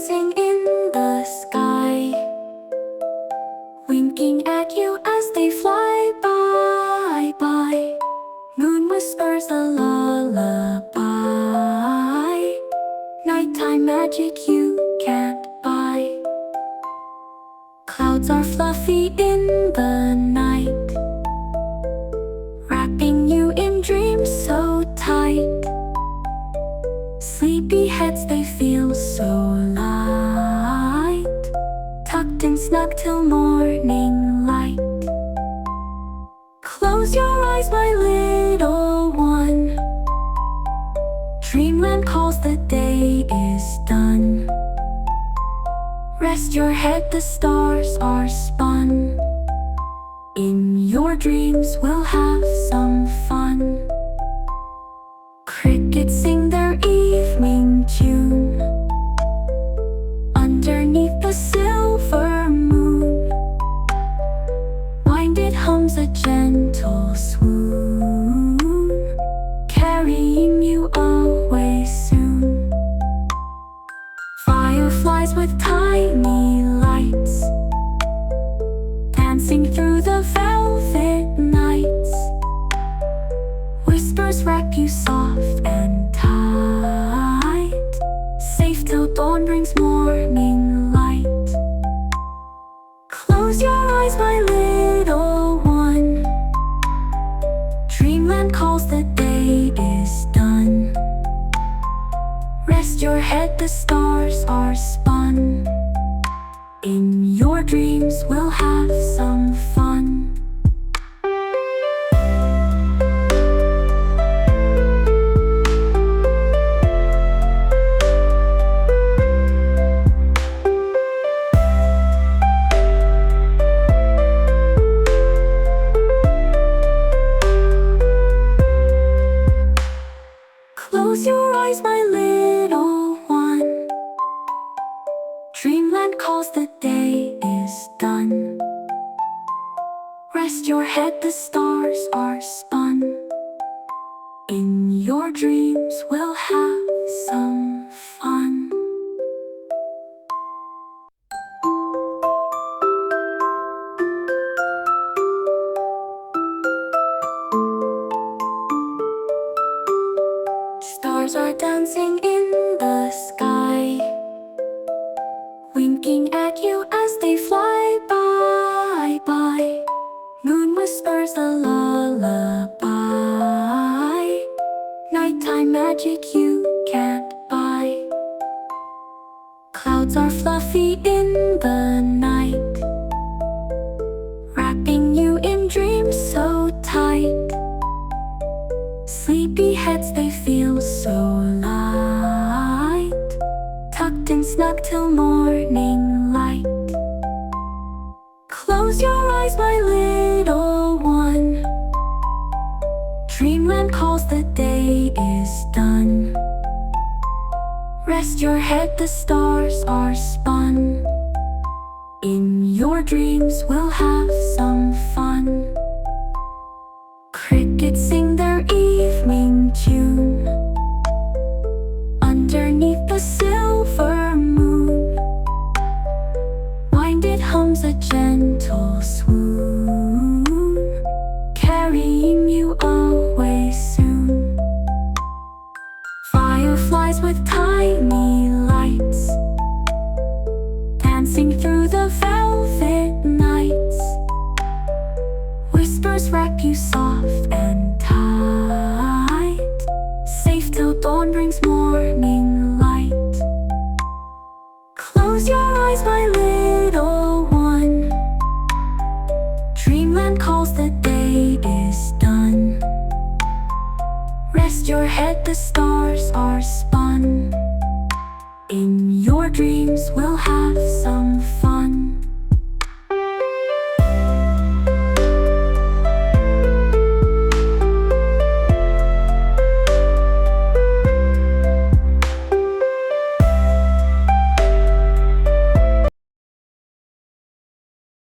dancing in the sky, winking at you as they fly by. Moon whispers a lullaby, nighttime magic you can't buy. Clouds are fluffy in the night, wrapping you in dreams so tight. Sleepy heads, they feel so light, tucked in snug till morning light. Close your eyes, my little one, dreamland calls, the day is done. Rest your head, the stars are spun. In your dreams we'll have some fun. Crickets sing their evening tune underneath the silver moon. Wind, it hums a gentle swoon, carrying you away soon. Fireflies with tiny lights, dancing through the velvet nights. Whispers wrap you soft and tight, safe till dawn brings morning light. Close your eyes, my little one, dreamland calls, the day is done. Rest your head, the stars are spun. In your dreams we'll have some fun. Close your eyes, my little one, dreamland calls, the day is done. Rest your head, the stars are spun. In your dreams we'll have some fun. Stars are dancing in the sky, winking at you as they fly by. Moon whispers a lullaby, nighttime magic you can't buy. Clouds are fluffy in the night, wrapping you in dreams so tight. Sleepy heads, they feel so light, tucked in snug till morning light. Close your eyes, my little one, dreamland calls, the day is done. Rest your head, the stars are spun. In your dreams we'll have some fun. Crickets sing their evening tune underneath the silver moon. Wind, it hums a gentle swoon, carrying you away soon. Fireflies with tiny lights, dancing through the velvet nights. Whispers wrap you soft and tight, safe till dawn brings morning light. Close your eyes, my little one, dreamland calls, the day is done. Rest your head, the stars are spun. In your dreams